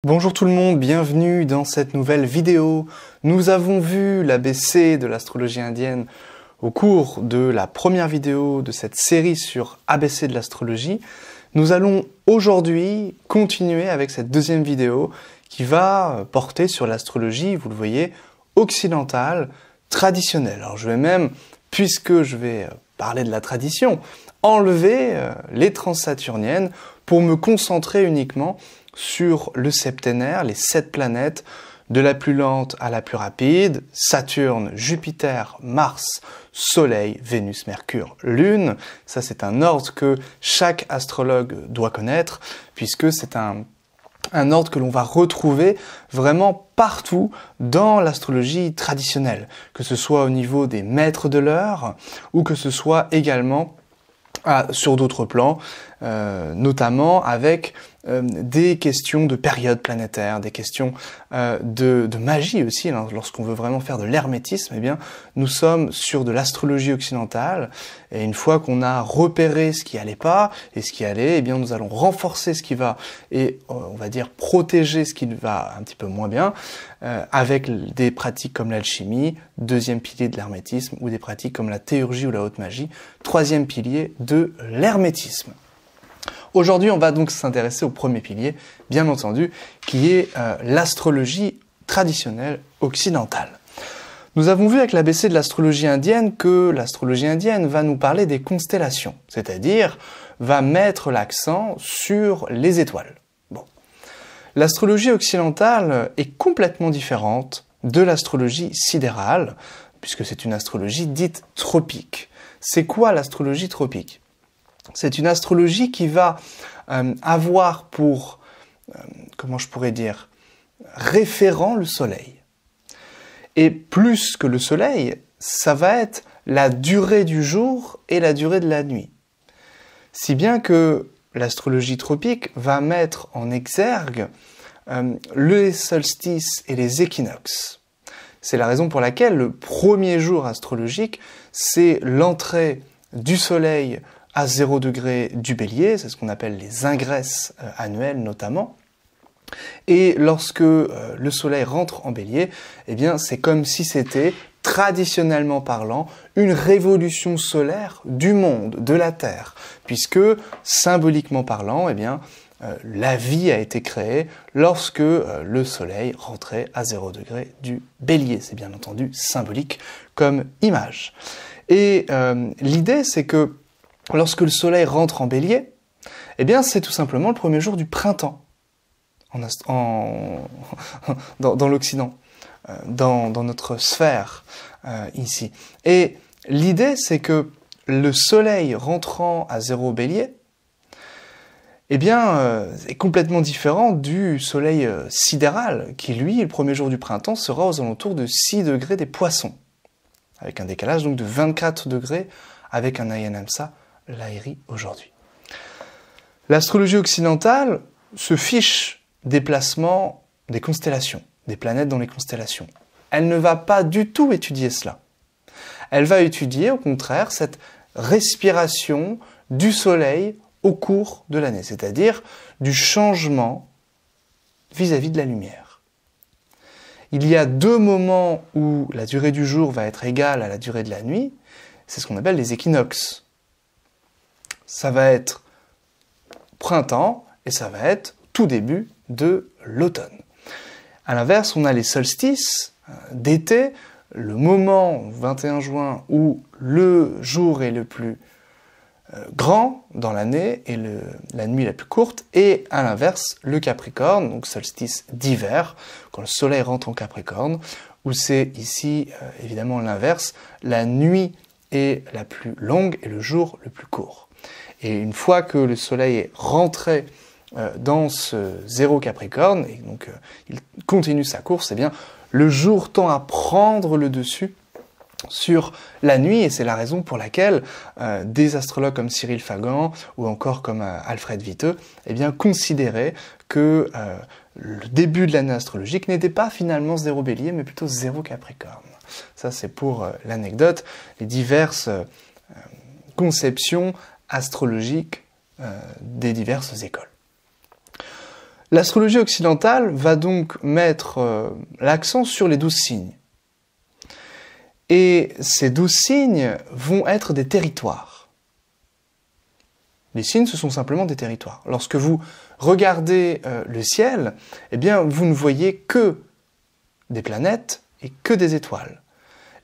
Bonjour tout le monde, bienvenue dans cette nouvelle vidéo. Nous avons vu l'ABC de l'astrologie indienne au cours de la première vidéo de cette série sur ABC de l'astrologie. Nous allons aujourd'hui continuer avec cette deuxième vidéo qui va porter sur l'astrologie, vous le voyez, occidentale, traditionnelle. Alors je vais même, puisque je vais parler de la tradition, enlever les transsaturniennes pour me concentrer uniquement sur le septénaire, les 7 planètes, de la plus lente à la plus rapide, Saturne, Jupiter, Mars, Soleil, Vénus, Mercure, Lune. Ça, c'est un ordre que chaque astrologue doit connaître, puisque c'est un ordre que l'on va retrouver vraiment partout dans l'astrologie traditionnelle, que ce soit au niveau des maîtres de l'heure, ou que ce soit également sur d'autres plans, notamment avec des questions de période planétaire, des questions de magie aussi. Lorsqu'on veut vraiment faire de l'hermétisme, eh bien, nous sommes sur de l'astrologie occidentale, et une fois qu'on a repéré ce qui allait pas et ce qui allait, eh bien, nous allons renforcer ce qui va et on va dire protéger ce qui va un petit peu moins bien, avec des pratiques comme l'alchimie, deuxième pilier de l'hermétisme, ou des pratiques comme la théurgie ou la haute magie, troisième pilier de l'hermétisme. Aujourd'hui, on va donc s'intéresser au premier pilier, bien entendu, qui est l'astrologie traditionnelle occidentale. Nous avons vu avec l'ABC de l'astrologie indienne que l'astrologie indienne va nous parler des constellations, c'est-à-dire va mettre l'accent sur les étoiles. Bon. L'astrologie occidentale est complètement différente de l'astrologie sidérale, puisque c'est une astrologie dite tropique. C'est quoi l'astrologie tropique ? C'est une astrologie qui va avoir pour, comment je pourrais dire, référent le Soleil. Et plus que le Soleil, ça va être la durée du jour et la durée de la nuit. Si bien que l'astrologie tropique va mettre en exergue les solstices et les équinoxes. C'est la raison pour laquelle le premier jour astrologique, c'est l'entrée du Soleil à 0 degré du Bélier, c'est ce qu'on appelle les ingresses annuelles notamment. Et lorsque le Soleil rentre en Bélier, eh bien c'est comme si c'était, traditionnellement parlant, une révolution solaire du monde, de la Terre, puisque, symboliquement parlant, eh bien, la vie a été créée lorsque le Soleil rentrait à 0 degré du Bélier. C'est bien entendu symbolique comme image. Et l'idée, c'est que lorsque le Soleil rentre en Bélier, eh bien, c'est tout simplement le premier jour du printemps dans l'Occident, dans notre sphère ici. Et l'idée, c'est que le Soleil rentrant à 0 Bélier, eh bien, est complètement différent du Soleil sidéral, qui lui, le premier jour du printemps, sera aux alentours de 6 degrés des Poissons, avec un décalage donc de 24 degrés, avec un Ayanamsa Lahiri aujourd'hui. L'astrologie occidentale se fiche des placements des constellations, des planètes dans les constellations. Elle ne va pas du tout étudier cela. Elle va étudier, au contraire, cette respiration du Soleil au cours de l'année, c'est-à-dire du changement vis-à-vis de la lumière. Il y a 2 moments où la durée du jour va être égale à la durée de la nuit, c'est ce qu'on appelle les équinoxes. Ça va être printemps et ça va être tout début de l'automne. À l'inverse, on a les solstices d'été, le moment 21 juin où le jour est le plus grand dans l'année et la nuit la plus courte, et à l'inverse, le Capricorne, donc solstice d'hiver, quand le soleil rentre en Capricorne, où c'est ici évidemment l'inverse, la nuit est la plus longue et le jour le plus court. Et une fois que le soleil est rentré dans ce 0 Capricorne, et donc il continue sa course, eh bien, le jour tend à prendre le dessus sur la nuit, et c'est la raison pour laquelle des astrologues comme Cyril Fagan ou encore comme Alfred Witte, eh bien, considéraient que le début de l'année astrologique n'était pas finalement 0 Bélier, mais plutôt 0 Capricorne. Ça, c'est pour l'anecdote, les diverses conceptions astrologiques des diverses écoles. L'astrologie occidentale va donc mettre l'accent sur les 12 signes. Et ces 12 signes vont être des territoires. Les signes, ce sont simplement des territoires. Lorsque vous regardez le ciel, eh bien, vous ne voyez que des planètes et que des étoiles.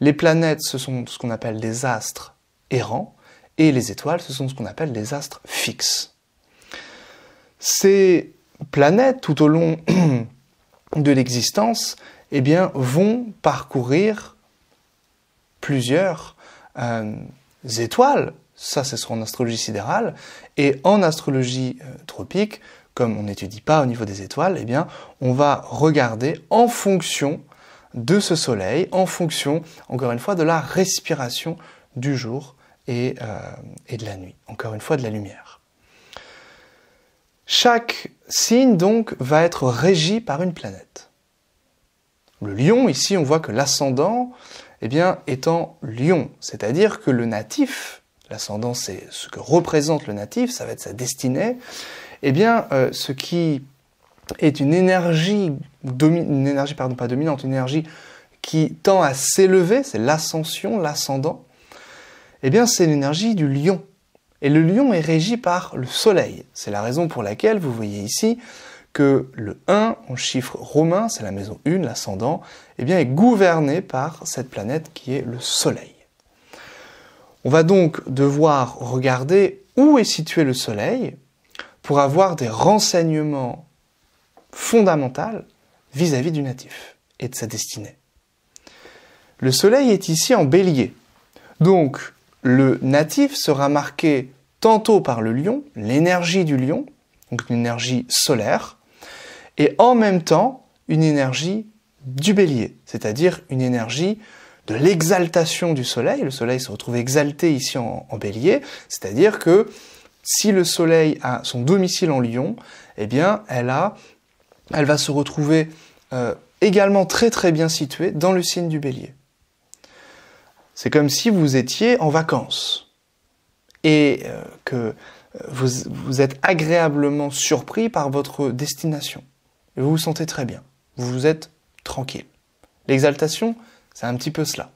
Les planètes, ce sont ce qu'on appelle des astres errants, et les étoiles, ce sont ce qu'on appelle des astres fixes. Ces planètes, tout au long de l'existence, eh bien, vont parcourir plusieurs étoiles. Ça, ce sera en astrologie sidérale. Et en astrologie tropique, comme on n'étudie pas au niveau des étoiles, eh bien, on va regarder en fonction de ce soleil, en fonction, encore une fois, de la respiration du jour et de la nuit. Encore une fois, de la lumière. Chaque signe, donc, va être régi par une planète. Le lion, ici, on voit que l'ascendant, eh bien, est en lion. C'est-à-dire que le natif, l'ascendant, c'est ce que représente le natif, ça va être sa destinée, eh bien, ce qui est une énergie qui tend à s'élever, c'est l'ascension, l'ascendant, eh bien, c'est l'énergie du lion. Et le lion est régi par le soleil. C'est la raison pour laquelle vous voyez ici que le 1, en chiffre romain, c'est la maison 1, l'ascendant, eh bien, est gouverné par cette planète qui est le soleil. On va donc devoir regarder où est situé le soleil pour avoir des renseignements fondamentaux vis-à-vis du natif et de sa destinée. Le soleil est ici en bélier. Donc, le natif sera marqué tantôt par le lion, l'énergie du lion, donc une énergie solaire, et en même temps une énergie du bélier, c'est-à-dire une énergie de l'exaltation du soleil. Le soleil se retrouve exalté ici en bélier, c'est-à-dire que si le soleil a son domicile en lion, eh bien elle va se retrouver également très très bien située dans le signe du bélier. C'est comme si vous étiez en vacances et que vous êtes agréablement surpris par votre destination. Et vous vous sentez très bien, vous êtes tranquille. L'exaltation, c'est un petit peu cela.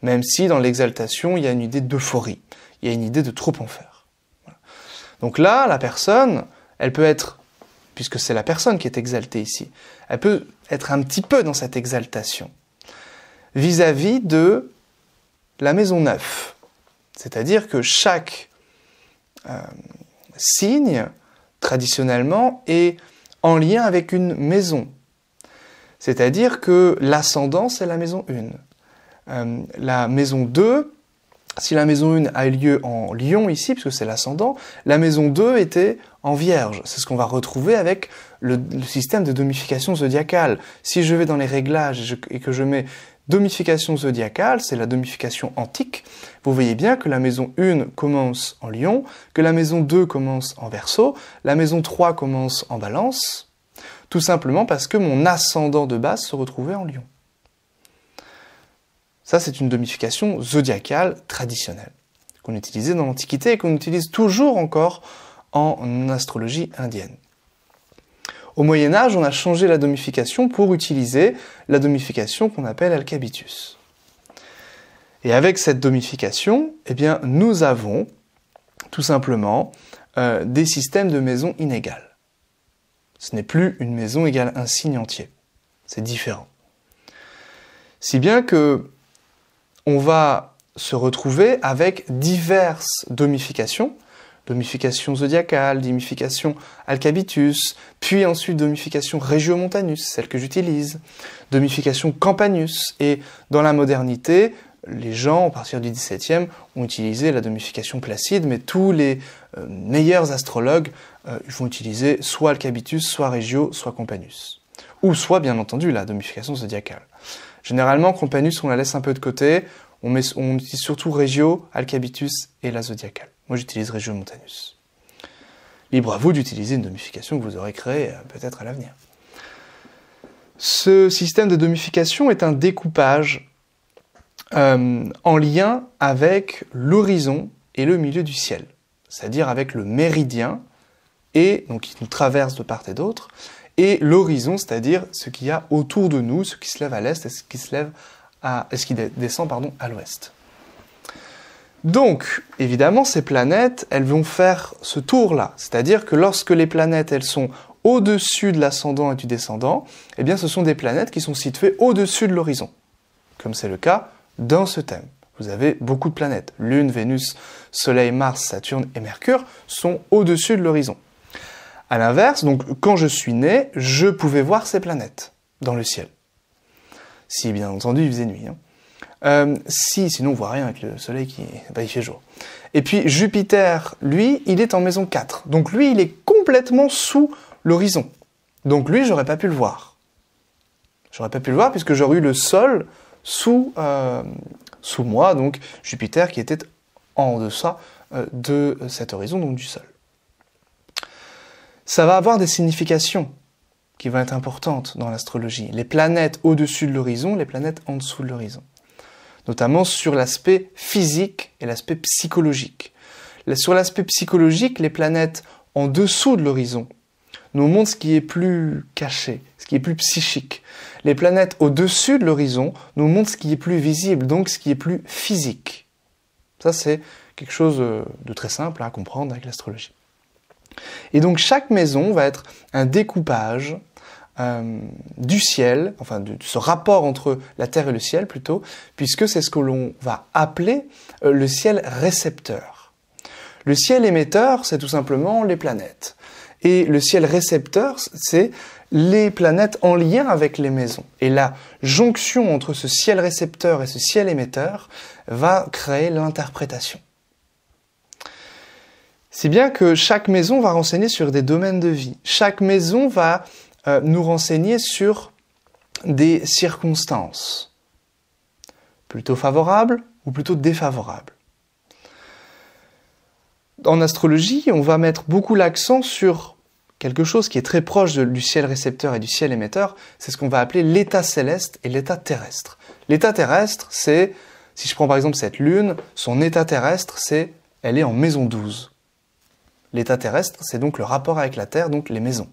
Même si dans l'exaltation, il y a une idée d'euphorie, il y a une idée de trop en faire. Voilà. Donc là, la personne, elle peut être, puisque c'est la personne qui est exaltée ici, elle peut être un petit peu dans cette exaltation vis-à-vis de la maison 9. C'est-à-dire que chaque signe, traditionnellement, est en lien avec une maison. C'est-à-dire que l'ascendant, c'est la maison 1. La maison 2, si la maison 1 a lieu en Lion ici, puisque c'est l'ascendant, la maison 2 était en Vierge. C'est ce qu'on va retrouver avec le système de domification zodiacale. Si je vais dans les réglages et que je mets domification zodiacale, c'est la domification antique. Vous voyez bien que la maison 1 commence en Lion, que la maison 2 commence en Verseau, la maison 3 commence en Balance, tout simplement parce que mon ascendant de base se retrouvait en Lion. Ça, c'est une domification zodiacale traditionnelle, qu'on utilisait dans l'Antiquité et qu'on utilise toujours encore en astrologie indienne. Au Moyen-Âge, on a changé la domification pour utiliser la domification qu'on appelle alcabitus. Et avec cette domification, eh bien, nous avons tout simplement des systèmes de maisons inégales. Ce n'est plus une maison égale un signe entier. C'est différent. Si bien que on va se retrouver avec diverses domifications, domification zodiacale, domification alcabitus, puis ensuite domification regiomontanus, celle que j'utilise, domification campanus, et dans la modernité, les gens, à partir du XVIIe, ont utilisé la domification placide, mais tous les meilleurs astrologues vont utiliser soit alcabitus, soit regio, soit campanus. Ou soit, bien entendu, la domification zodiacale. Généralement, campanus, on la laisse un peu de côté, on utilise surtout regio, alcabitus et la zodiacale. Moi, j'utilise regiomontanus. Libre à vous d'utiliser une domification que vous aurez créée peut-être à l'avenir. Ce système de domification est un découpage en lien avec l'horizon et le milieu du ciel, c'est-à-dire avec le méridien et donc qui nous traverse de part et d'autre, et l'horizon, c'est-à-dire ce qu'il y a autour de nous, ce qui se lève à l'est et ce qui descend pardon, à l'ouest. Donc, évidemment, ces planètes, elles vont faire ce tour-là, c'est-à-dire que lorsque les planètes, elles sont au-dessus de l'ascendant et du descendant, eh bien, ce sont des planètes qui sont situées au-dessus de l'horizon, comme c'est le cas dans ce thème. Vous avez beaucoup de planètes. Lune, Vénus, Soleil, Mars, Saturne et Mercure sont au-dessus de l'horizon. À l'inverse, donc, quand je suis né, je pouvais voir ces planètes dans le ciel. Si, bien entendu, il faisait nuit. Sinon on voit rien avec le soleil il fait jour. Et puis Jupiter, lui, il est en maison 4. Donc lui, il est complètement sous l'horizon. Donc lui, j'aurais pas pu le voir. J'aurais pas pu le voir puisque j'aurais eu le Sol sous moi, donc Jupiter qui était en deçà de cet horizon, donc du Sol. Ça va avoir des significations qui vont être importantes dans l'astrologie. Les planètes au-dessus de l'horizon, les planètes en dessous de l'horizon. Notamment sur l'aspect physique et l'aspect psychologique. Sur l'aspect psychologique, les planètes en dessous de l'horizon nous montrent ce qui est plus caché, ce qui est plus psychique. Les planètes au-dessus de l'horizon nous montrent ce qui est plus visible, donc ce qui est plus physique. Ça, c'est quelque chose de très simple à comprendre avec l'astrologie. Et donc, chaque maison va être un découpage du ciel, enfin de ce rapport entre la Terre et le ciel plutôt, puisque c'est ce que l'on va appeler le ciel récepteur. Le ciel émetteur, c'est tout simplement les planètes. Et le ciel récepteur, c'est les planètes en lien avec les maisons. Et la jonction entre ce ciel récepteur et ce ciel émetteur va créer l'interprétation. Si bien que chaque maison va renseigner sur des domaines de vie. Chaque maison va nous renseigner sur des circonstances, plutôt favorables ou plutôt défavorables. En astrologie, on va mettre beaucoup l'accent sur quelque chose qui est très proche du ciel récepteur et du ciel émetteur, c'est ce qu'on va appeler l'état céleste et l'état terrestre. L'état terrestre, c'est, si je prends par exemple cette lune, son état terrestre, elle est en maison 12. L'état terrestre, c'est donc le rapport avec la Terre, donc les maisons.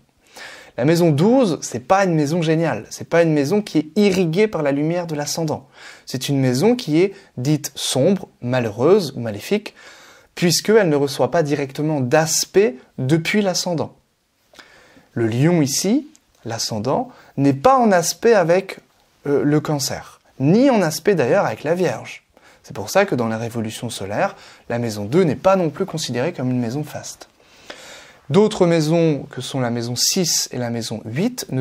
La maison 12, c'est pas une maison géniale, c'est pas une maison qui est irriguée par la lumière de l'ascendant. C'est une maison qui est dite sombre, malheureuse ou maléfique, puisqu'elle ne reçoit pas directement d'aspect depuis l'ascendant. Le lion ici, l'ascendant, n'est pas en aspect avec le cancer, ni en aspect d'ailleurs avec la Vierge. C'est pour ça que dans la révolution solaire, la maison 2 n'est pas non plus considérée comme une maison faste. D'autres maisons, que sont la maison 6 et la maison 8, ne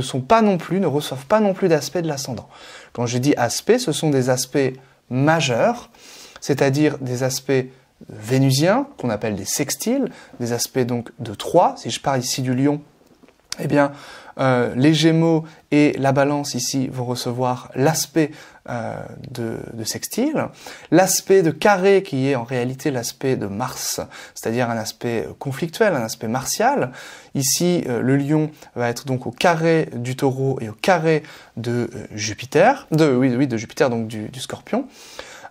reçoivent pas non plus d'aspect de l'ascendant. Quand je dis aspect, ce sont des aspects majeurs, c'est-à-dire des aspects vénusiens, qu'on appelle des sextiles, des aspects donc de 3. Si je parle ici du lion, eh bien, les Gémeaux et la Balance ici vont recevoir l'aspect de sextile, l'aspect de carré qui est en réalité l'aspect de Mars, c'est-à-dire un aspect conflictuel, un aspect martial. Ici, le lion va être donc au carré du taureau et au carré de Jupiter, de Jupiter, donc du scorpion.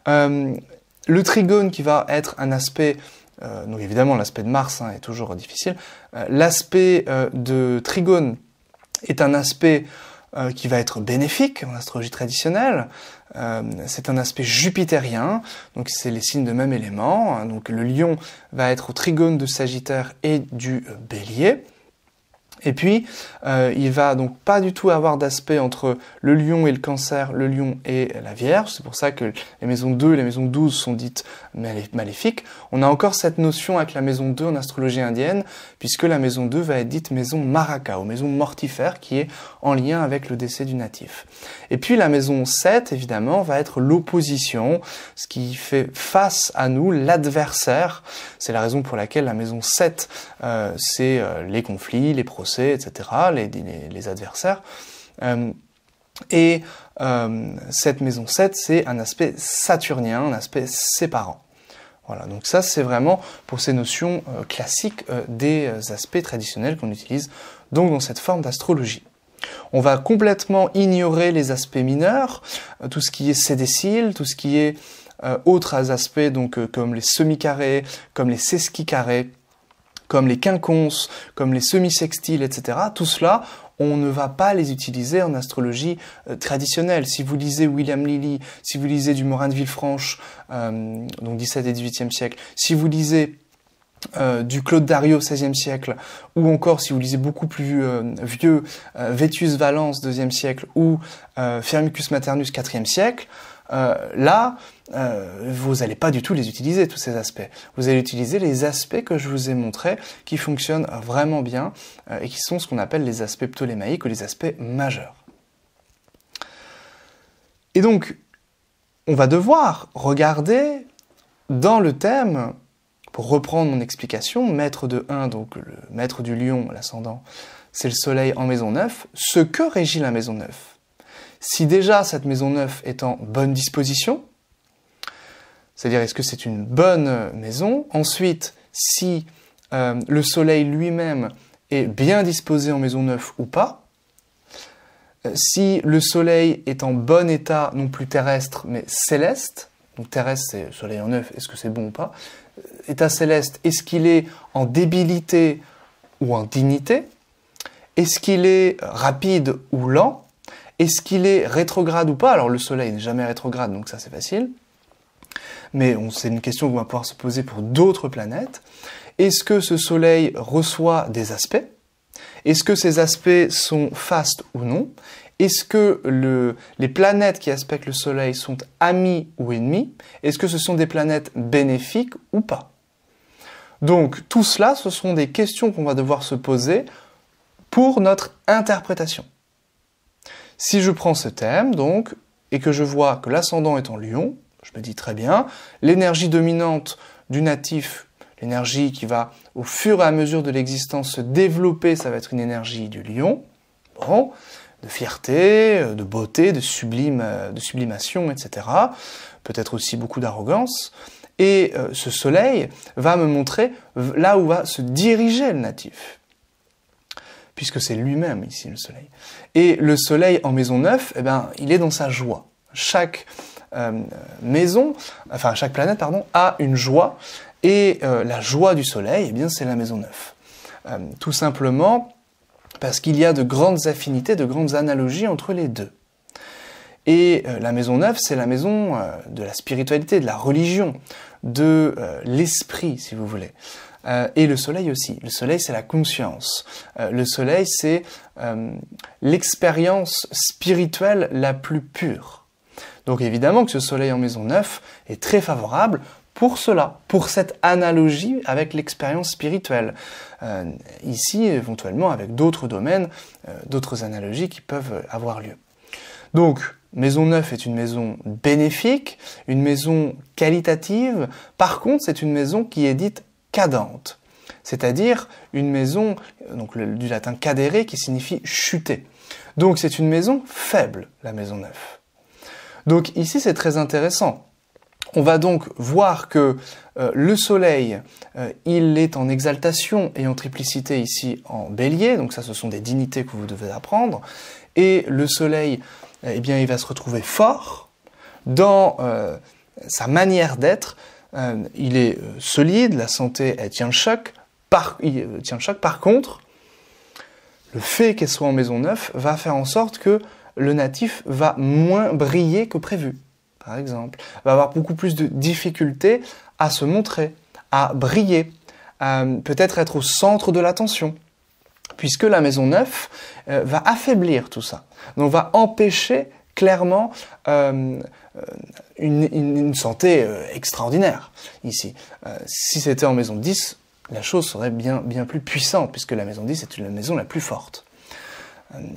Le trigone qui va être un aspect, donc évidemment l'aspect de Mars est toujours difficile, l'aspect de trigone est un aspect qui va être bénéfique en astrologie traditionnelle. C'est un aspect jupitérien, donc c'est les signes de même élément. Donc le lion va être au trigone de Sagittaire et du Bélier. Et puis, il va donc pas du tout avoir d'aspect entre le lion et le cancer, le lion et la Vierge. C'est pour ça que les maisons 2 et les maisons 12 sont dites maléfiques. On a encore cette notion avec la maison 2 en astrologie indienne, puisque la maison 2 va être dite maison maraka, ou maison mortifère, qui est en lien avec le décès du natif. Et puis la maison 7, évidemment, va être l'opposition, ce qui fait face à nous, l'adversaire. C'est la raison pour laquelle la maison 7, c'est les conflits, les procès, etc., les adversaires. Cette maison 7, c'est un aspect saturnien, un aspect séparant. Voilà, donc ça c'est vraiment pour ces notions classiques des aspects traditionnels qu'on utilise donc dans cette forme d'astrologie. On va complètement ignorer les aspects mineurs, tout ce qui est sédécile, tout ce qui est autres aspects donc comme les semi-carrés, comme les sesquicarrés, comme les quinconces, comme les semi-sextiles, etc. Tout cela, on ne va pas les utiliser en astrologie traditionnelle. Si vous lisez William Lilly, si vous lisez du Morin de Villefranche, donc 17 et 18e siècle, si vous lisez du Claude Dario, 16e siècle, ou encore, si vous lisez beaucoup plus vieux, Vétus Valens, 2e siècle, ou Firmicus Maternus, 4e siècle, là, vous n'allez pas du tout les utiliser, tous ces aspects. Vous allez utiliser les aspects que je vous ai montrés, qui fonctionnent vraiment bien, et qui sont ce qu'on appelle les aspects ptolémaïques ou les aspects majeurs. Et donc, on va devoir regarder dans le thème, pour reprendre mon explication, maître de 1, donc le maître du lion, l'ascendant, c'est le soleil en maison 9, ce que régit la maison 9. Si déjà cette maison 9 est en bonne disposition, c'est-à-dire est-ce que c'est une bonne maison, ensuite si le soleil lui-même est bien disposé en maison 9 ou pas, si le soleil est en bon état, non plus terrestre, mais céleste, donc terrestre c'est soleil en 9, est-ce que c'est bon ou pas, état céleste, est-ce qu'il est en débilité ou en dignité, est-ce qu'il est rapide ou lent, est-ce qu'il est rétrograde ou pas? Alors le soleil n'est jamais rétrograde, donc ça c'est facile, mais c'est une question qu'on va pouvoir se poser pour d'autres planètes. Est-ce que ce soleil reçoit des aspects? Est-ce que ces aspects sont fastes ou non? Est-ce que les planètes qui aspectent le soleil sont amies ou ennemies? Est-ce que ce sont des planètes bénéfiques ou pas? Donc tout cela, ce sont des questions qu'on va devoir se poser pour notre interprétation. Si je prends ce thème, donc, et que je vois que l'ascendant est en Lion, je me dis très bien, l'énergie dominante du natif, l'énergie qui va au fur et à mesure de l'existence se développer, ça va être une énergie du Lion, bon, de fierté, de beauté, de sublimation, etc. Peut-être aussi beaucoup d'arrogance. Et ce soleil va me montrer là où va se diriger le natif, puisque c'est lui-même ici le soleil. Et le soleil en maison 9, eh ben, il est dans sa joie. Chaque chaque planète, pardon, a une joie, et la joie du soleil, eh bien, c'est la maison 9. Tout simplement parce qu'il y a de grandes affinités, de grandes analogies entre les deux. Et la maison 9, c'est la maison de la spiritualité, de la religion, de l'esprit, si vous voulez. Et le soleil aussi. Le soleil, c'est la conscience. Le soleil, c'est l'expérience spirituelle la plus pure. Donc évidemment que ce soleil en maison 9 est très favorable pour cela, pour cette analogie avec l'expérience spirituelle. Ici, éventuellement, avec d'autres domaines, d'autres analogies qui peuvent avoir lieu. Donc, maison 9 est une maison bénéfique, une maison qualitative. Par contre, c'est une maison qui est dite cadente, c'est-à-dire une maison, donc du latin cadere, qui signifie chuter. Donc c'est une maison faible, la maison 9. Donc ici, c'est très intéressant. On va donc voir que le soleil, il est en exaltation et en triplicité ici en bélier, donc ça ce sont des dignités que vous devez apprendre, et le soleil, eh bien, il va se retrouver fort dans sa manière d'être, il est solide, la santé, elle tient le choc, par contre, le fait qu'elle soit en maison 9 va faire en sorte que le natif va moins briller que prévu. Par exemple, va avoir beaucoup plus de difficultés à se montrer, à briller, peut-être être au centre de l'attention, puisque la maison 9 va affaiblir tout ça. Donc va empêcher clairement une santé extraordinaire ici. Si c'était en maison 10, la chose serait bien plus puissante, puisque la maison 10 est la maison la plus forte.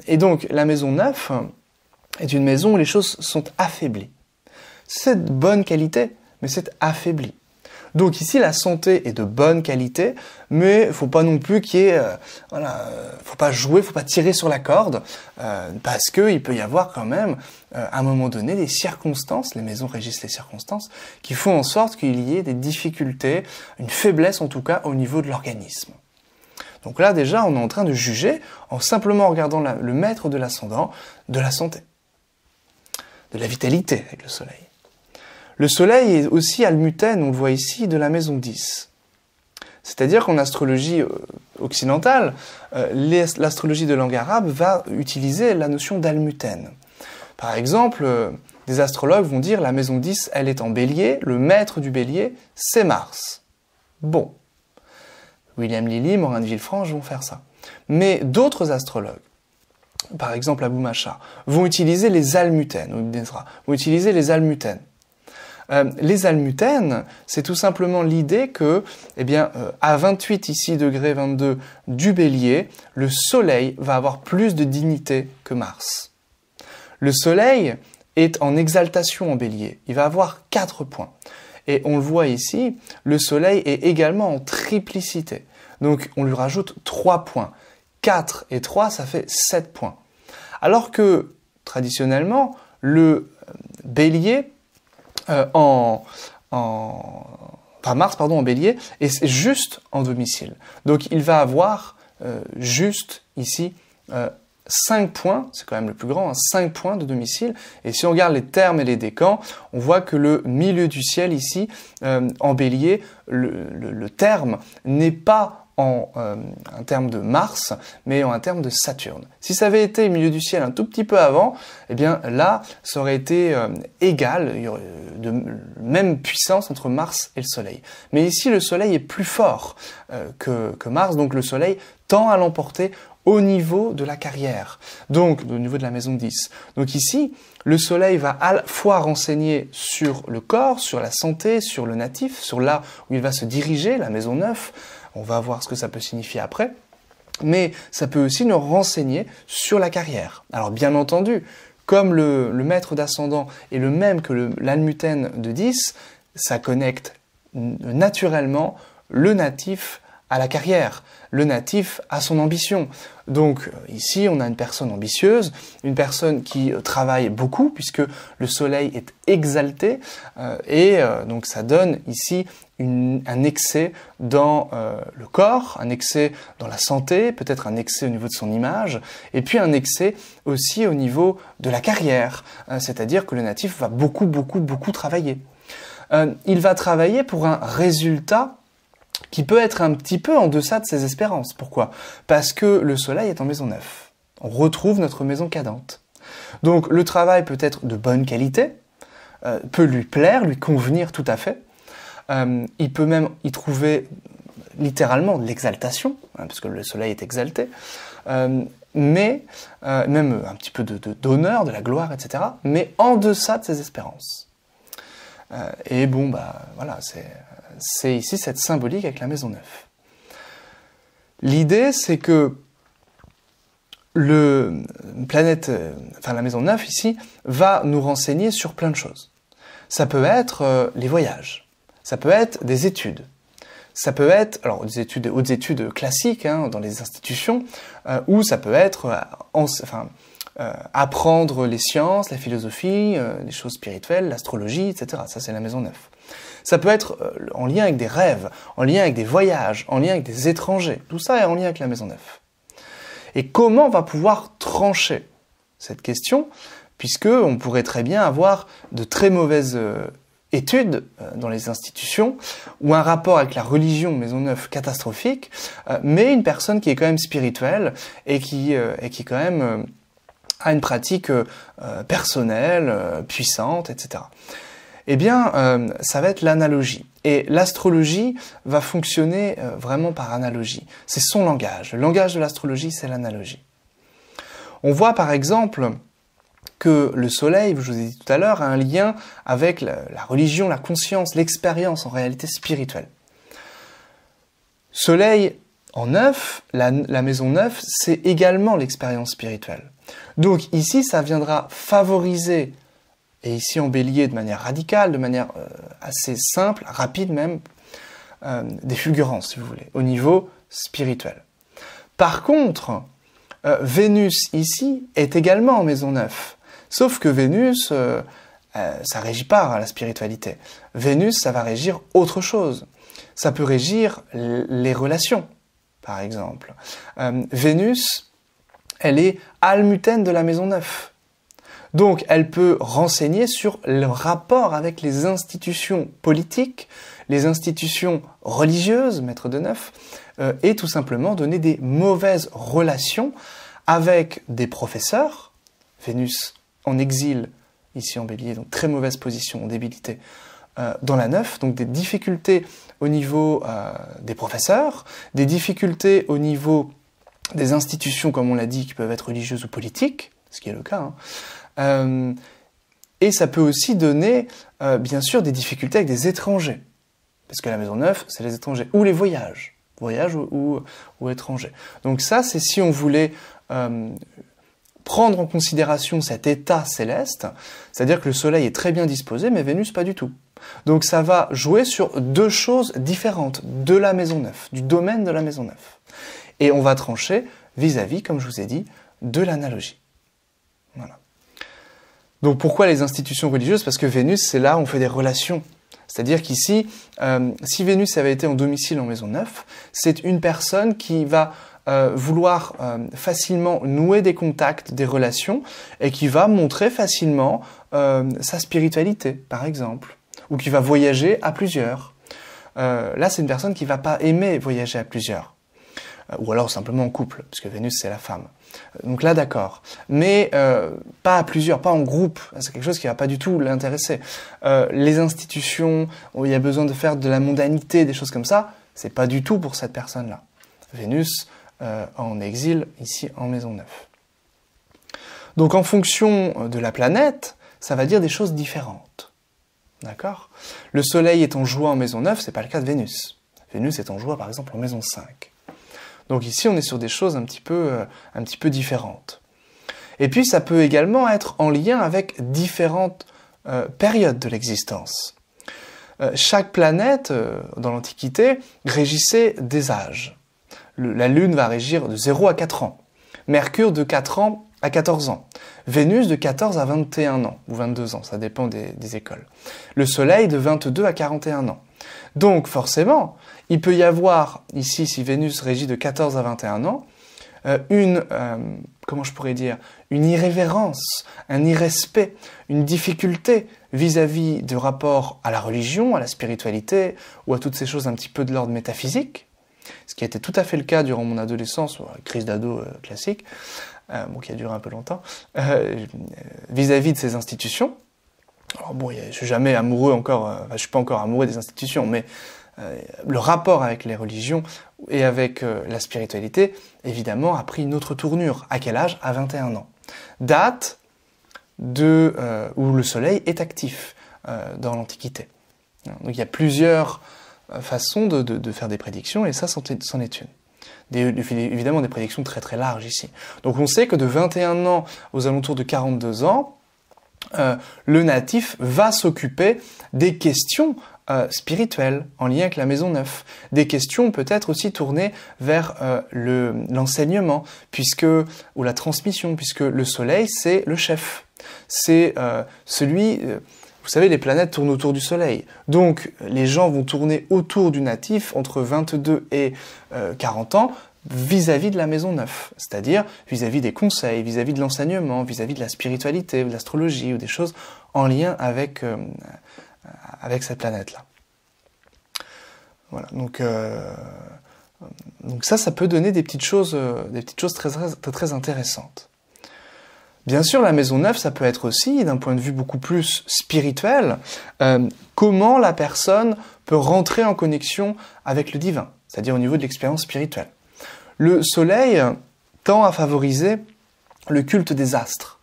Et donc la maison 9 est une maison où les choses sont affaiblies. C'est de bonne qualité, mais c'est affaibli. Donc ici, la santé est de bonne qualité, mais il ne faut pas non plus qu'il y ait... faut pas jouer, faut pas tirer sur la corde, parce qu'il peut y avoir quand même, à un moment donné, des circonstances, les maisons régissent les circonstances, qui font en sorte qu'il y ait des difficultés, une faiblesse en tout cas, au niveau de l'organisme. Donc là, déjà, on est en train de juger, en simplement regardant le maître de l'ascendant, de la santé, de la vitalité avec le soleil. Le soleil est aussi almutène, on le voit ici, de la maison 10. C'est-à-dire qu'en astrologie occidentale, l'astrologie de langue arabe va utiliser la notion d'Al-Muten. Par exemple, des astrologues vont dire la maison 10, elle est en bélier, le maître du bélier, c'est Mars. Bon. William Lilly, Morin de Villefranche vont faire ça. Mais d'autres astrologues, par exemple Abou Macha, vont utiliser les Al-Muten, ou Ibn Ezra, vont utiliser les Al-Muten. Les Al-Muten, c'est tout simplement l'idée que, eh bien, à 28 ici, degré 22 du bélier, le soleil va avoir plus de dignité que Mars. Le soleil est en exaltation en bélier, il va avoir 4 points. Et on le voit ici, le soleil est également en triplicité. Donc on lui rajoute 3 points. 4 et 3, ça fait 7 points. Alors que, traditionnellement, le bélier Mars, en bélier, est juste en domicile. Donc il va avoir juste ici 5 points, c'est quand même le plus grand, 5 points de domicile. Et si on regarde les termes et les décans, on voit que le milieu du ciel ici, en bélier, le terme n'est pas un terme de Mars, mais en un terme de Saturne. Si ça avait été milieu du ciel un tout petit peu avant, eh bien là, ça aurait été égal, il y aurait de même puissance entre Mars et le Soleil. Mais ici, le Soleil est plus fort que Mars, donc le Soleil tend à l'emporter au niveau de la carrière, donc au niveau de la maison 10. Donc ici, le Soleil va à la fois renseigner sur le corps, sur la santé, sur le natif, sur là où il va se diriger, la maison 9, on va voir ce que ça peut signifier après, mais ça peut aussi nous renseigner sur la carrière. Alors bien entendu, comme le maître d'ascendant est le même que l'Al-Muten de 10, ça connecte naturellement le natif à la carrière, le natif à son ambition. Donc ici, on a une personne ambitieuse, une personne qui travaille beaucoup, puisque le soleil est exalté, donc ça donne ici un excès dans le corps, un excès dans la santé, peut-être un excès au niveau de son image, et puis un excès aussi au niveau de la carrière, c'est-à-dire que le natif va beaucoup travailler. Il va travailler pour un résultat qui peut être un petit peu en deçà de ses espérances. Pourquoi? Parce que le soleil est en maison 9. On retrouve notre maison cadente. Donc le travail peut être de bonne qualité, peut lui plaire, lui convenir tout à fait. Il peut même y trouver littéralement de l'exaltation, parce que le soleil est exalté, mais même un petit peu d'honneur, de la gloire, etc., mais en deçà de ses espérances. Et bon, voilà, c'est ici cette symbolique avec la maison 9. L'idée, c'est que la maison 9 ici, va nous renseigner sur plein de choses. Ça peut être les voyages, ça peut être des études, ça peut être des hautes études classiques dans les institutions, ou ça peut être apprendre les sciences, la philosophie, les choses spirituelles, l'astrologie, etc. Ça, c'est la maison 9. Ça peut être en lien avec des rêves, en lien avec des voyages, en lien avec des étrangers. Tout ça est en lien avec la maison 9. Et comment on va pouvoir trancher cette question, puisque on pourrait très bien avoir de très mauvaises études dans les institutions, ou un rapport avec la religion, maison 9, catastrophique, mais une personne qui est quand même spirituelle et qui quand même a une pratique personnelle, puissante, etc. Eh bien, ça va être l'analogie. Et l'astrologie va fonctionner vraiment par analogie. C'est son langage. Le langage de l'astrologie, c'est l'analogie. On voit par exemple que le soleil, je vous ai dit tout à l'heure, a un lien avec la religion, la conscience, l'expérience en réalité spirituelle. Soleil en 9, la maison 9, c'est également l'expérience spirituelle. Donc ici, ça viendra favoriser, et ici en bélier de manière radicale, de manière assez simple, rapide même, des fulgurances, si vous voulez, au niveau spirituel. Par contre, Vénus ici est également en maison 9, sauf que Vénus, ça régit pas la spiritualité. Vénus, ça va régir autre chose. Ça peut régir les relations, par exemple. Vénus, elle est Al-Muten de la maison 9. Donc, elle peut renseigner sur le rapport avec les institutions politiques, les institutions religieuses, maître de neuf, et tout simplement donner des mauvaises relations avec des professeurs, Vénus en exil, ici en bélier, donc très mauvaise position, en débilité, dans la neuf, donc des difficultés au niveau des professeurs, des difficultés au niveau des institutions, comme on l'a dit, qui peuvent être religieuses ou politiques, ce qui est le cas, hein. Et ça peut aussi donner, bien sûr, des difficultés avec des étrangers, parce que la maison 9, c'est les étrangers, ou les voyages ou étrangers. Donc ça, c'est si on voulait prendre en considération cet état céleste, c'est-à-dire que le Soleil est très bien disposé, mais Vénus pas du tout. Donc ça va jouer sur deux choses différentes de la maison 9, du domaine de la maison 9. Et on va trancher vis-à-vis, comme je vous ai dit, de l'analogie. Voilà. Donc pourquoi les institutions religieuses? Parce que Vénus, c'est là où on fait des relations. C'est-à-dire qu'ici, si Vénus avait été en domicile en maison 9, c'est une personne qui va vouloir facilement nouer des contacts, des relations, et qui va montrer facilement sa spiritualité, par exemple, ou qui va voyager à plusieurs. Là, c'est une personne qui va pas aimer voyager à plusieurs, ou alors simplement en couple, parce que Vénus, c'est la femme. Donc là, d'accord. Mais pas à plusieurs, pas en groupe. C'est quelque chose qui va pas du tout l'intéresser. Les institutions, où il y a besoin de faire de la mondanité, des choses comme ça, c'est pas du tout pour cette personne-là. Vénus en exil, ici en maison 9. Donc en fonction de la planète, ça va dire des choses différentes. D'accord? Le Soleil est en joie en maison 9, c'est pas le cas de Vénus. Vénus est en joie, par exemple, en maison 5. Donc ici, on est sur des choses un petit peu différentes. Et puis, ça peut également être en lien avec différentes périodes de l'existence. Chaque planète, dans l'Antiquité, régissait des âges. La Lune va régir de 0 à 4 ans. Mercure de 4 ans à 14 ans. Vénus de 14 à 21 ans, ou 22 ans, ça dépend des écoles. Le Soleil de 22 à 41 ans. Donc forcément, il peut y avoir, ici, si Vénus régit de 14 à 21 ans, comment je pourrais dire, une irrévérence, un irrespect, une difficulté vis-à-vis du rapport à la religion, à la spiritualité, ou à toutes ces choses un petit peu de l'ordre métaphysique, ce qui a été tout à fait le cas durant mon adolescence, crise d'ado classique, qui a duré un peu longtemps, vis-à-vis de ces institutions. Alors bon, je suis jamais amoureux encore, je suis pas encore amoureux des institutions, mais le rapport avec les religions et avec la spiritualité, évidemment, a pris une autre tournure. À quel âge? À 21 ans. Date où le Soleil est actif dans l'Antiquité. Donc il y a plusieurs façons de faire des prédictions, et ça, c'en est une. Évidemment, des prédictions très très larges ici. Donc on sait que de 21 ans aux alentours de 42 ans, le natif va s'occuper des questions spirituelles en lien avec la maison 9. Des questions peut-être aussi tournées vers l'enseignement, ou la transmission, puisque le Soleil, c'est le chef. C'est celui... Vous savez, les planètes tournent autour du Soleil. Donc, les gens vont tourner autour du natif entre 22 et 40 ans vis-à-vis de la maison 9. C'est-à-dire vis-à-vis des conseils, vis-à-vis de l'enseignement, vis-à-vis de la spiritualité, ou de l'astrologie, ou des choses en lien avec cette planète-là. Voilà. Donc ça peut donner des petites choses très, très, très intéressantes. Bien sûr, la maison 9, ça peut être aussi, d'un point de vue beaucoup plus spirituel, comment la personne peut rentrer en connexion avec le divin, c'est-à-dire au niveau de l'expérience spirituelle. Le Soleil tend à favoriser le culte des astres,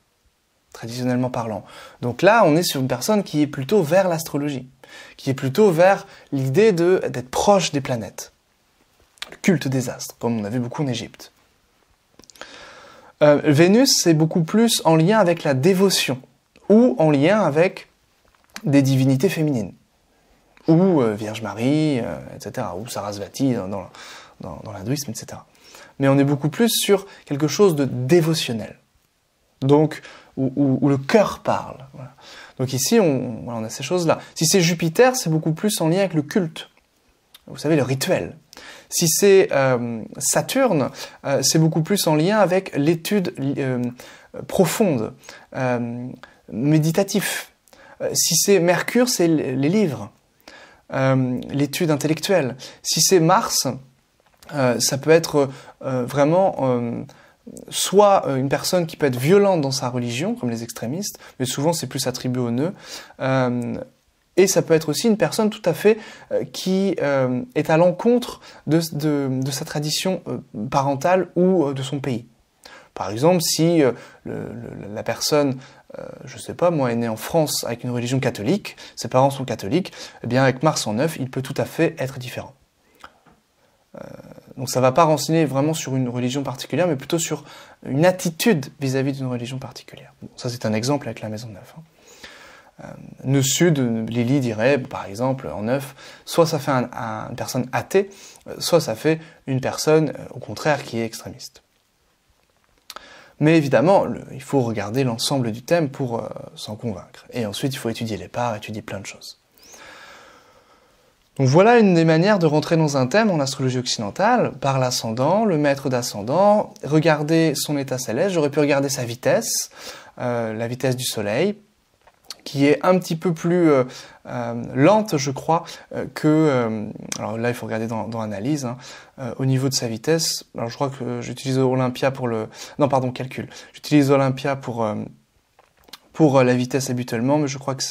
traditionnellement parlant. Donc là, on est sur une personne qui est plutôt vers l'astrologie, qui est plutôt vers l'idée d'être proche des planètes. Le culte des astres, comme on avait beaucoup en Égypte. Vénus, c'est beaucoup plus en lien avec la dévotion, ou en lien avec des divinités féminines, ou Vierge Marie, etc., ou Sarasvati dans l'hindouisme, etc. Mais on est beaucoup plus sur quelque chose de dévotionnel, donc où le cœur parle. Voilà. Donc ici, on a ces choses-là. Si c'est Jupiter, c'est beaucoup plus en lien avec le culte, vous savez, le rituel. Si c'est Saturne, c'est beaucoup plus en lien avec l'étude profonde, méditatif. Si c'est Mercure, c'est les livres, l'étude intellectuelle. Si c'est Mars, ça peut être vraiment soit une personne qui peut être violente dans sa religion, comme les extrémistes, mais souvent c'est plus attribué au nœud, et ça peut être aussi une personne tout à fait qui est à l'encontre de sa tradition parentale ou de son pays. Par exemple, si la personne, je sais pas, moi, est née en France avec une religion catholique, ses parents sont catholiques, eh bien avec Mars en 9, il peut tout à fait être différent. Donc ça ne va pas renseigner vraiment sur une religion particulière, mais plutôt sur une attitude vis-à-vis d'une religion particulière. Bon, ça c'est un exemple avec la maison 9. Nœud sud, Lily dirait, par exemple, en 9, soit ça fait une personne athée, soit ça fait une personne, au contraire, qui est extrémiste. Mais évidemment, il faut regarder l'ensemble du thème pour s'en convaincre. Et ensuite, il faut étudier les parts, étudier plein de choses. Donc voilà une des manières de rentrer dans un thème en astrologie occidentale, par l'ascendant, le maître d'ascendant, regarder son état céleste, j'aurais pu regarder sa vitesse, la vitesse du soleil, qui est un petit peu plus lente, je crois, que... alors là, il faut regarder dans Analyse, hein, au niveau de sa vitesse. Alors je crois que j'utilise Olympia pour le... Non, pardon, calcul. J'utilise Olympia pour la vitesse habituellement, mais je crois que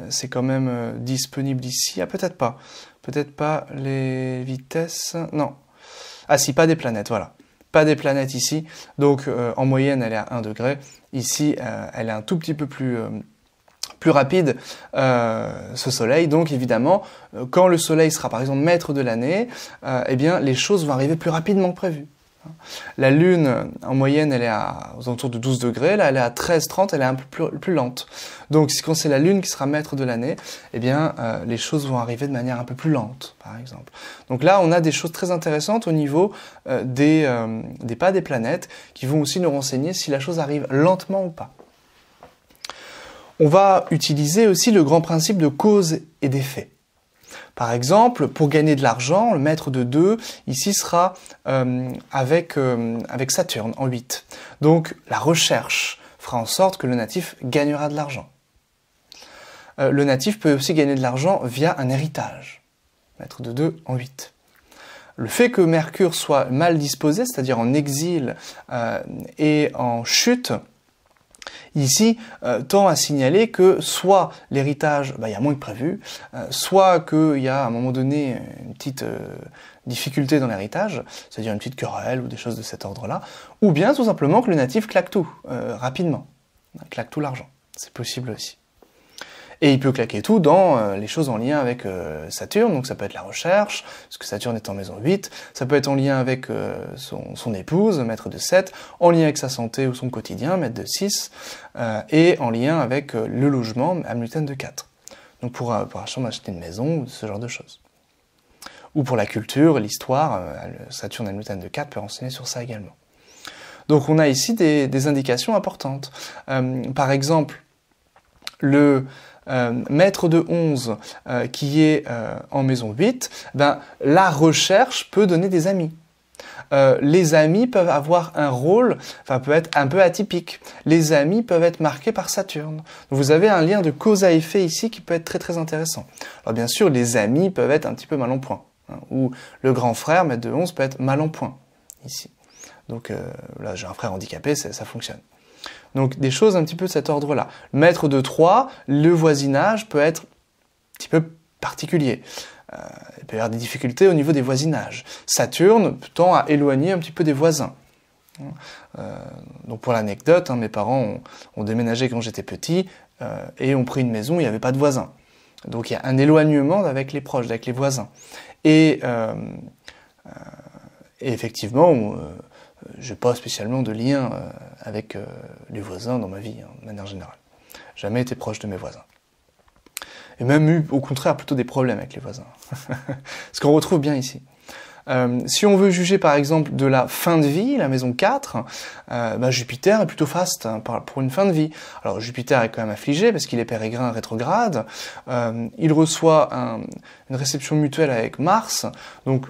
c'est quand même disponible ici. Ah, peut-être pas. Peut-être pas les vitesses... Non. Ah si, pas des planètes, voilà. Pas des planètes ici. Donc, en moyenne, elle est à 1 degré. Ici, elle est un tout petit peu plus rapide, ce soleil. Donc, évidemment, quand le soleil sera, par exemple, maître de l'année, eh bien, les choses vont arriver plus rapidement que prévu. La Lune, en moyenne, elle est aux alentours de 12 degrés. Là, elle est à 13-30, elle est un peu plus lente. Donc, quand c'est la Lune qui sera maître de l'année, eh bien, les choses vont arriver de manière un peu plus lente, par exemple. Donc là, on a des choses très intéressantes au niveau des pas des planètes qui vont aussi nous renseigner si la chose arrive lentement ou pas. On va utiliser aussi le grand principe de cause et d'effet. Par exemple, pour gagner de l'argent, le maître de 2, ici, sera avec Saturne en 8. Donc, la recherche fera en sorte que le natif gagnera de l'argent. Le natif peut aussi gagner de l'argent via un héritage. Maître de 2 en 8. Le fait que Mercure soit mal disposé, c'est-à-dire en exil et en chute, ici, tend à signaler que soit l'héritage, il y a moins que prévu, soit qu'il y a à un moment donné une petite difficulté dans l'héritage, c'est-à-dire une petite querelle ou des choses de cet ordre-là, ou bien tout simplement que le natif claque tout, rapidement, claque tout l'argent. C'est possible aussi. Et il peut claquer tout dans les choses en lien avec Saturne, donc ça peut être la recherche, parce que Saturne est en maison 8, ça peut être en lien avec son épouse, maître de 7, en lien avec sa santé ou son quotidien, maître de 6, et en lien avec le logement, âme luthène de 4. Donc pour acheter une maison, ou ce genre de choses. Ou pour la culture, l'histoire, Saturne âme luthène de 4 peut renseigner sur ça également. Donc on a ici des indications importantes. Par exemple, le maître de 11 qui est en maison 8, la recherche peut donner des amis. Les amis peuvent avoir un rôle, peut être un peu atypique. Les amis peuvent être marqués par Saturne. Donc vous avez un lien de cause à effet ici qui peut être très très intéressant. Alors bien sûr, les amis peuvent être un petit peu mal en point. Ou le grand frère, maître de 11, peut être mal en point ici. Donc là, j'ai un frère handicapé, ça fonctionne. Donc des choses un petit peu de cet ordre-là. Maître de 3, le voisinage peut être un petit peu particulier. Il peut y avoir des difficultés au niveau des voisinages. Saturne tend à éloigner un petit peu des voisins. Donc pour l'anecdote, mes parents ont déménagé quand j'étais petit et ont pris une maison où il n'y avait pas de voisins. Donc il y a un éloignement avec les proches, avec les voisins. Et effectivement, je n'ai pas spécialement de lien avec les voisins dans ma vie, de manière générale. Jamais été proche de mes voisins. Et même eu, au contraire, plutôt des problèmes avec les voisins. Ce qu'on retrouve bien ici. Si on veut juger, par exemple, de la fin de vie, la maison 4, Jupiter est plutôt faste pour une fin de vie. Alors, Jupiter est quand même affligé parce qu'il est pérégrin rétrograde. Il reçoit une réception mutuelle avec Mars. Donc,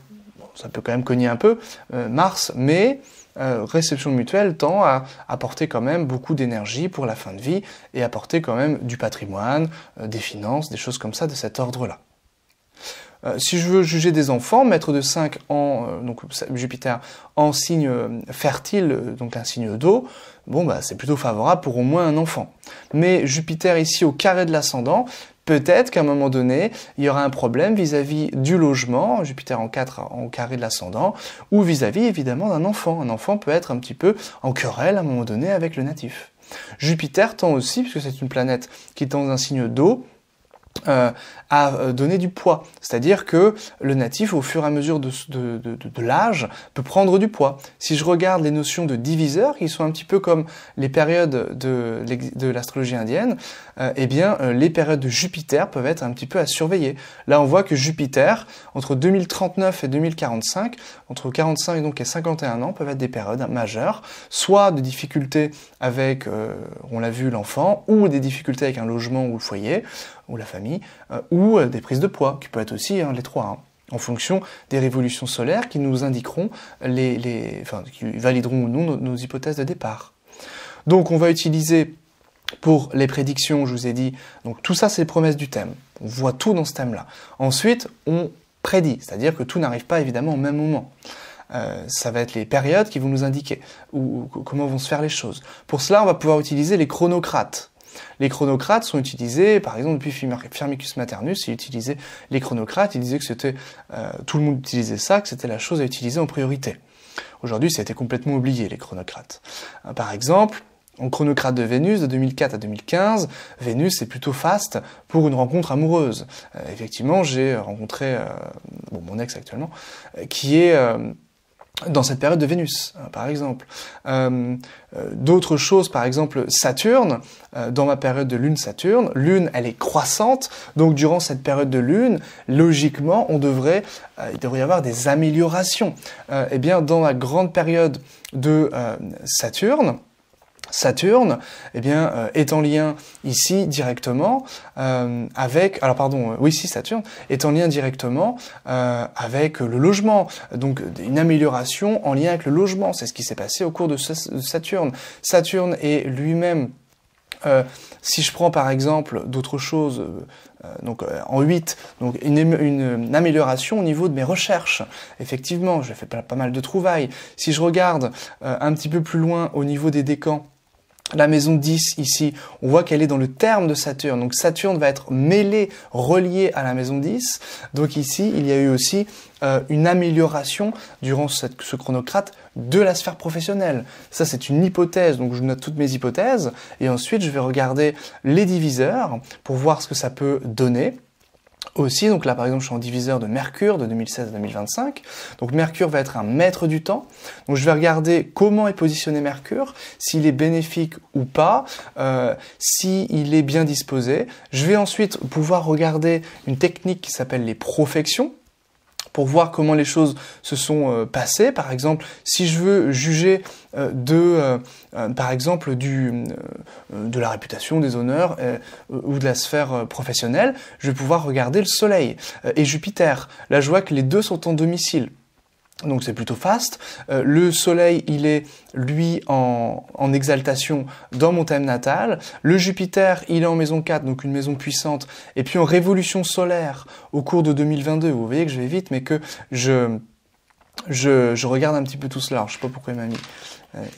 ça peut quand même cogner un peu, Mars, mais réception mutuelle tend à apporter quand même beaucoup d'énergie pour la fin de vie et apporter quand même du patrimoine, des finances, des choses comme ça de cet ordre-là. Si je veux juger des enfants, maître de 5 en donc Jupiter en signe fertile, donc un signe d'eau, bon bah c'est plutôt favorable pour au moins un enfant. Mais Jupiter ici au carré de l'ascendant, peut-être qu'à un moment donné, il y aura un problème vis-à-vis du logement, Jupiter en 4 en carré de l'ascendant, ou vis-à-vis évidemment d'un enfant. Un enfant peut être un petit peu en querelle à un moment donné avec le natif. Jupiter tend aussi, puisque c'est une planète qui tend dans un signe d'eau, à donner du poids. C'est-à-dire que le natif, au fur et à mesure de l'âge, peut prendre du poids. Si je regarde les notions de diviseurs, qui sont un petit peu comme les périodes de l'astrologie indienne, eh bien, les périodes de Jupiter peuvent être un petit peu à surveiller. Là, on voit que Jupiter, entre 2039 et 2045, entre 45 donc et 51 ans, peuvent être des périodes majeures, soit de difficultés avec, on l'a vu, l'enfant, ou des difficultés avec un logement ou le foyer, ou la famille, ou des prises de poids, qui peuvent être aussi les trois, en fonction des révolutions solaires qui nous indiqueront, qui valideront ou non nos hypothèses de départ. Donc on va utiliser pour les prédictions, je vous ai dit, donc tout ça c'est les promesses du thème, on voit tout dans ce thème-là. Ensuite, on prédit, c'est-à-dire que tout n'arrive pas évidemment au même moment. Ça va être les périodes qui vont nous indiquer comment vont se faire les choses. Pour cela, on va pouvoir utiliser les chronocrates. Les chronocrates sont utilisés, par exemple, depuis Firmicus Maternus, il utilisait les chronocrates, il disait que c'était, tout le monde utilisait ça, que c'était la chose à utiliser en priorité. Aujourd'hui, ça a été complètement oublié, les chronocrates. Par exemple, en chronocrate de Vénus, de 2004 à 2015, Vénus est plutôt faste pour une rencontre amoureuse. Effectivement, j'ai rencontré, mon ex actuellement, qui est dans cette période de Vénus, par exemple. D'autres choses, par exemple Saturne, dans ma période de Lune Saturne, Lune, elle est croissante, donc durant cette période de Lune, logiquement, il devrait y avoir des améliorations. Eh bien, dans la grande période de Saturne, eh bien, est en lien ici directement avec, Saturne est en lien directement avec le logement. Donc, une amélioration en lien avec le logement. C'est ce qui s'est passé au cours de Saturne. Saturne est lui-même, si je prends par exemple d'autres choses, en 8, donc une amélioration au niveau de mes recherches. Effectivement, j'ai fait pas mal de trouvailles. Si je regarde un petit peu plus loin au niveau des décans, la maison 10 ici, on voit qu'elle est dans le terme de Saturne. Donc Saturne va être relié à la maison 10. Donc ici, il y a eu aussi une amélioration durant ce chronocrate de la sphère professionnelle. Ça, c'est une hypothèse. Donc je note toutes mes hypothèses. Et ensuite, je vais regarder les diviseurs pour voir ce que ça peut donner. Aussi, donc là par exemple je suis en diviseur de Mercure de 2016 à 2025, donc Mercure va être un maître du temps, donc je vais regarder comment est positionné Mercure, s'il est bénéfique ou pas, s'il est bien disposé. Je vais ensuite pouvoir regarder une technique qui s'appelle les profections, pour voir comment les choses se sont passées. Par exemple, si je veux juger par exemple, de la réputation, des honneurs ou de la sphère professionnelle, je vais pouvoir regarder le Soleil et Jupiter. Là, je vois que les deux sont en domicile. Donc c'est plutôt faste. Le Soleil, il est, lui, en exaltation dans mon thème natal. Le Jupiter, il est en maison 4, donc une maison puissante. Et puis en révolution solaire, au cours de 2022, vous voyez que je vais vite, mais que je regarde un petit peu tout cela. Alors, je sais pas pourquoi il m'a mis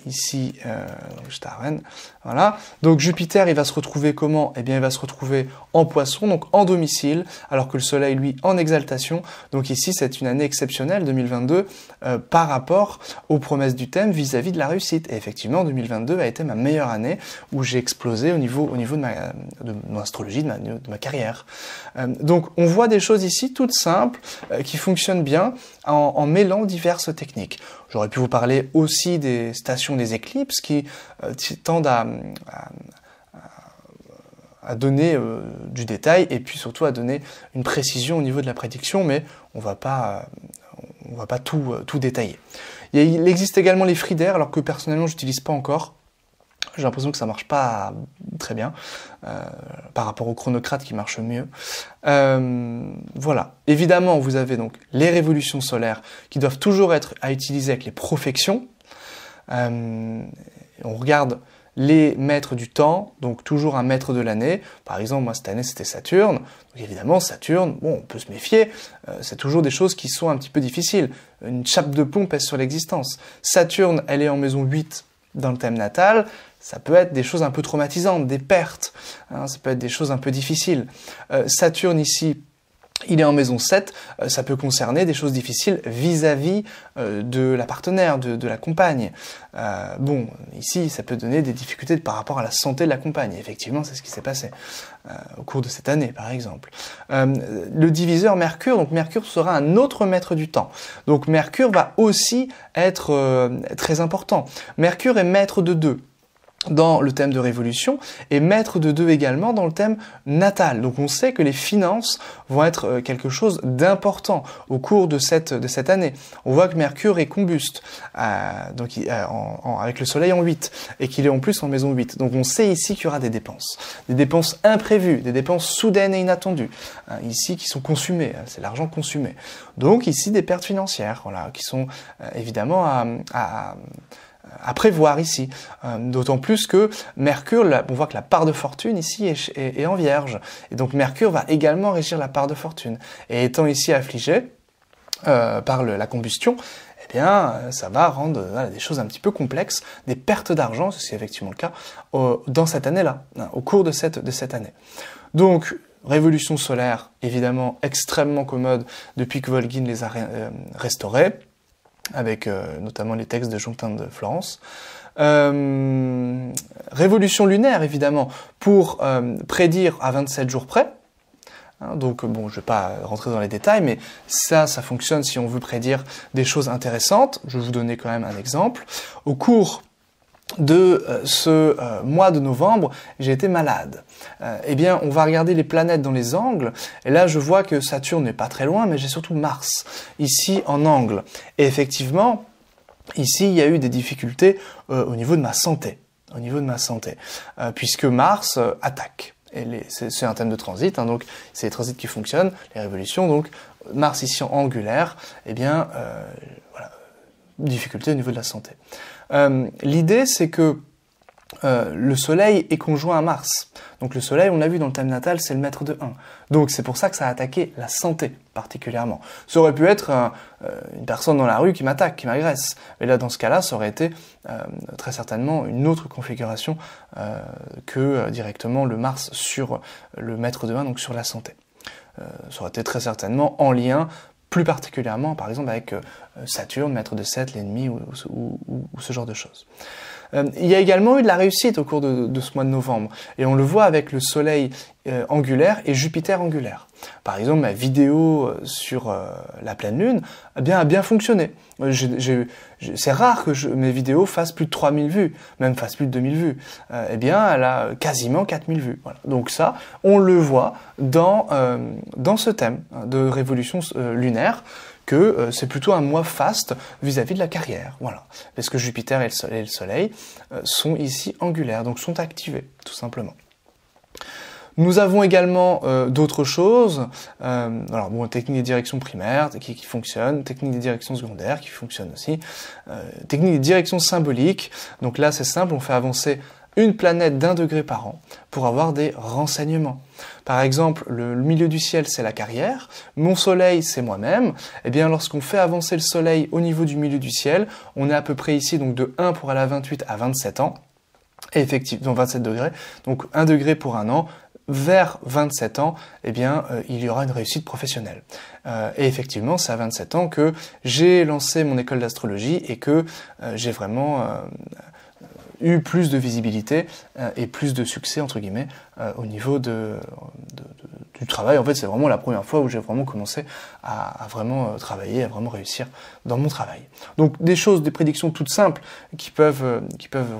ici, j'étais à Rennes. Voilà. Donc Jupiter, il va se retrouver comment? Eh bien, il va se retrouver en Poisson, donc en domicile, alors que le Soleil, lui, en exaltation. Donc ici, c'est une année exceptionnelle, 2022, par rapport aux promesses du thème vis-à-vis de la réussite. Et effectivement, 2022 a été ma meilleure année où j'ai explosé au niveau de mon astrologie, de ma carrière. Donc, on voit des choses ici toutes simples, qui fonctionnent bien en mêlant diverses techniques. J'aurais pu vous parler aussi des stations des éclipses qui tendent à donner du détail et puis surtout à donner une précision au niveau de la prédiction, mais on va pas tout détailler. Il existe également les fridaires, alors que personnellement je n'utilise pas encore. J'ai l'impression que ça marche pas très bien, par rapport au chronocrate qui marche mieux. Voilà. Évidemment, vous avez donc les révolutions solaires qui doivent toujours être à utiliser avec les profections. On regarde les maîtres du temps, donc toujours un maître de l'année. Par exemple, moi cette année c'était Saturne. Donc évidemment, Saturne, bon, on peut se méfier, c'est toujours des choses qui sont un petit peu difficiles. Une chape de plomb pèse sur l'existence. Saturne, elle est en maison 8 dans le thème natal, ça peut être des choses un peu traumatisantes, des pertes, hein, ça peut être des choses un peu difficiles. Saturne ici, il est en maison 7, ça peut concerner des choses difficiles vis-à-vis de la partenaire, de la compagne. Bon, ici, ça peut donner des difficultés par rapport à la santé de la compagne. Effectivement, c'est ce qui s'est passé au cours de cette année, par exemple. Le diviseur Mercure, donc Mercure sera un autre maître du temps. Donc Mercure va aussi être très important. Mercure est maître de 2. Dans le thème de révolution, et maître de 2 également dans le thème natal. Donc on sait que les finances vont être quelque chose d'important au cours de cette année. On voit que Mercure est combuste, donc, avec le soleil en 8, et qu'il est en plus en maison 8. Donc on sait ici qu'il y aura des dépenses imprévues, des dépenses soudaines et inattendues, ici qui sont consumées, c'est l'argent consumé. Donc ici des pertes financières, voilà, qui sont évidemment à prévoir ici, d'autant plus que Mercure, on voit que la part de fortune ici est en Vierge, et donc Mercure va également régir la part de fortune, et étant ici affligé par la combustion, eh bien ça va rendre des choses un petit peu complexes, des pertes d'argent, c'est effectivement le cas, dans cette année-là, au cours de cette année. Donc, révolution solaire, évidemment extrêmement commode depuis que Volgin les a restaurés, avec notamment les textes de Jontin de Florence. Révolution lunaire, évidemment, pour prédire à 27 jours près. Hein, donc, bon, je ne vais pas rentrer dans les détails, mais ça fonctionne si on veut prédire des choses intéressantes. Je vais vous donner quand même un exemple. Au cours de ce mois de novembre, j'ai été malade. Eh bien, on va regarder les planètes dans les angles, et là je vois que Saturne n'est pas très loin, mais j'ai surtout Mars, ici en angle. Et effectivement, ici il y a eu des difficultés au niveau de ma santé, puisque Mars attaque. C'est un thème de transit, hein, donc c'est les transits qui fonctionnent, les révolutions, donc Mars ici en angulaire, eh bien, voilà, difficulté au niveau de la santé. L'idée, c'est que le Soleil est conjoint à Mars. Donc le Soleil, on l'a vu dans le thème natal, c'est le maître de 1. Donc c'est pour ça que ça a attaqué la santé, particulièrement. Ça aurait pu être une personne dans la rue qui m'attaque, qui m'agresse. Mais là, dans ce cas-là, ça aurait été très certainement une autre configuration que directement le Mars sur le maître de 1, donc sur la santé. Ça aurait été très certainement en lien plus particulièrement, par exemple, avec Saturne, maître de 7, l'ennemi, ou ce genre de choses. Il y a également eu de la réussite au cours de ce mois de novembre, et on le voit avec le Soleil angulaire et Jupiter angulaire. Par exemple, ma vidéo sur la pleine lune a bien fonctionné. C'est rare que mes vidéos fassent plus de 3000 vues, même fassent plus de 2000 vues. Eh bien, elle a quasiment 4000 vues. Voilà. Donc ça, on le voit dans ce thème de révolution lunaire, que c'est plutôt un mois faste vis-à-vis de la carrière. Voilà. Parce que Jupiter et le Soleil sont ici angulaires, donc sont activés, tout simplement. Nous avons également d'autres choses, alors bon, technique des directions primaires qui fonctionne, technique des directions secondaires qui fonctionne aussi, technique des directions symboliques, donc là c'est simple, on fait avancer une planète d'1 degré par an pour avoir des renseignements. Par exemple, le milieu du ciel, c'est la carrière, mon soleil, c'est moi-même. Eh bien, lorsqu'on fait avancer le soleil au niveau du milieu du ciel, on est à peu près ici, donc de 1 pour aller à 28 à 27 ans, et effectivement, donc 27 degrés, donc 1 degré pour un an. Vers 27 ans, eh bien, il y aura une réussite professionnelle. Et effectivement, c'est à 27 ans que j'ai lancé mon école d'astrologie et que j'ai vraiment eu plus de visibilité et plus de succès, entre guillemets, au niveau du du travail. En fait, c'est vraiment la première fois où j'ai vraiment commencé à vraiment travailler, à vraiment réussir dans mon travail. Donc des prédictions toutes simples qui peuvent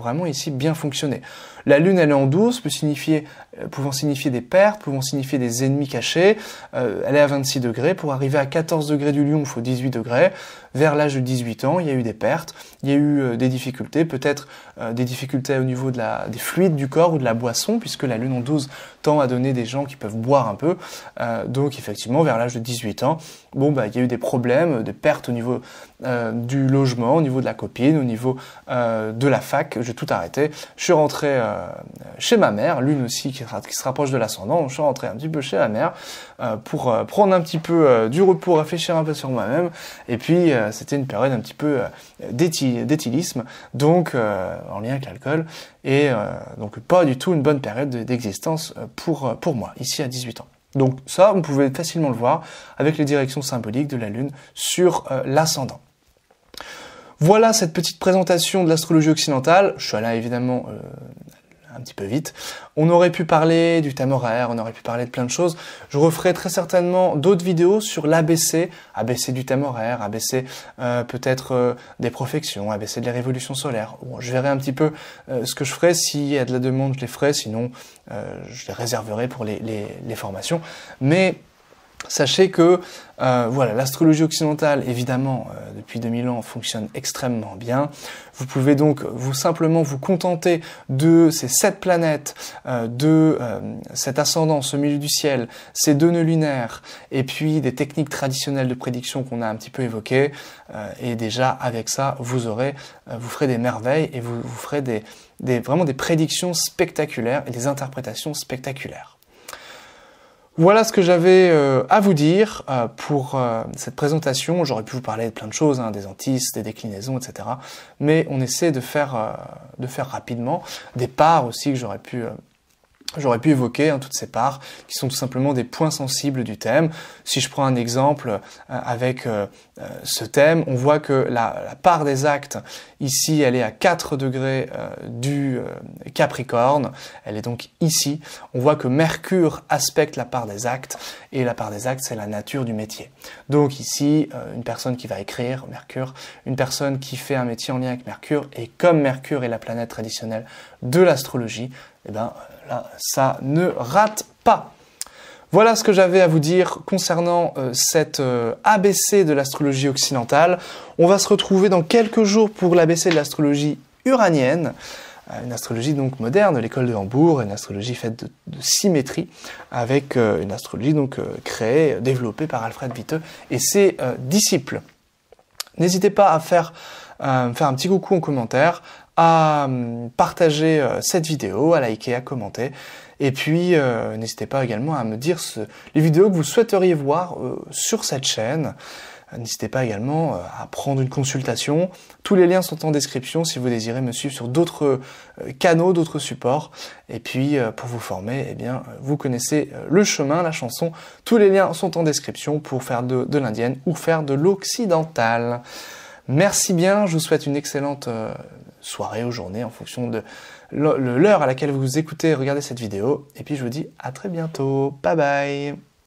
vraiment ici bien fonctionner. La Lune, elle est en 12, pouvant signifier des pertes, pouvant signifier des ennemis cachés. Elle est à 26 degrés. Pour arriver à 14 degrés du Lion, il faut 18 degrés. Vers l'âge de 18 ans, il y a eu des pertes, il y a eu des difficultés, peut-être des difficultés au niveau des fluides du corps ou de la boisson, puisque la Lune en 12 tend à donner des gens qui peuvent boire un peu. Donc effectivement, vers l'âge de 18 ans, il y a eu des problèmes, des pertes au niveau du logement, au niveau de la copine, au niveau de la fac. J'ai tout arrêté. Je suis rentré chez ma mère, Lune aussi qui se rapproche de l'ascendant. Je suis rentré un petit peu chez ma mère pour prendre un petit peu du repos, réfléchir un peu sur moi-même. Et puis c'était une période un petit peu d'éthylisme, donc en lien avec l'alcool, et donc pas du tout une bonne période d'existence pour moi, ici à 18 ans. Donc ça, vous pouvez facilement le voir avec les directions symboliques de la Lune sur l'ascendant. Voilà cette petite présentation de l'astrologie occidentale. Je suis allé évidemment un petit peu vite. On aurait pu parler du thème horaire, on aurait pu parler de plein de choses. Je referai très certainement d'autres vidéos sur l'ABC, ABC du thème horaire, ABC peut-être des profections, ABC des révolutions solaires. Bon, je verrai un petit peu ce que je ferai. S'il y a de la demande, je les ferai, sinon je les réserverai pour les formations. Mais sachez que voilà, l'astrologie occidentale, évidemment, depuis 2000 ans, fonctionne extrêmement bien. Vous pouvez donc simplement vous contenter de ces 7 planètes, de cet ascendant, ce milieu du ciel, ces 2 nœuds lunaires, et puis des techniques traditionnelles de prédiction qu'on a un petit peu évoquées. Et déjà, avec ça, vous ferez des merveilles et vous ferez vraiment des prédictions spectaculaires et des interprétations spectaculaires. Voilà ce que j'avais à vous dire pour cette présentation. J'aurais pu vous parler de plein de choses, des antices, des déclinaisons, etc. Mais on essaie de faire rapidement. Des parts aussi que j'aurais pu évoquer, toutes ces parts, qui sont tout simplement des points sensibles du thème. Si je prends un exemple avec ce thème, on voit que la part des actes, ici, elle est à 4 degrés du Capricorne, elle est donc ici. On voit que Mercure aspecte la part des actes, et la part des actes, c'est la nature du métier. Donc ici, une personne qui va écrire, Mercure, une personne qui fait un métier en lien avec Mercure, et comme Mercure est la planète traditionnelle de l'astrologie, eh bien, là, ça ne rate pas. Voilà ce que j'avais à vous dire concernant cette ABC de l'astrologie occidentale. On va se retrouver dans quelques jours pour l'ABC de l'astrologie uranienne, une astrologie donc moderne, l'école de Hambourg, une astrologie faite de symétrie, avec une astrologie donc créée, développée par Alfred Witte et ses disciples. N'hésitez pas à faire un petit coucou en commentaire, à partager cette vidéo, à liker, à commenter. Et puis, n'hésitez pas également à me dire les vidéos que vous souhaiteriez voir sur cette chaîne. N'hésitez pas également à prendre une consultation. Tous les liens sont en description si vous désirez me suivre sur d'autres canaux, d'autres supports. Et puis, pour vous former, eh bien, vous connaissez le chemin, la chanson. Tous les liens sont en description pour faire de l'indienne ou faire de l'occidental. Merci bien, je vous souhaite une excellente soirée ou journée en fonction de l'heure à laquelle vous écoutez et regardez cette vidéo. Et puis je vous dis à très bientôt. Bye bye.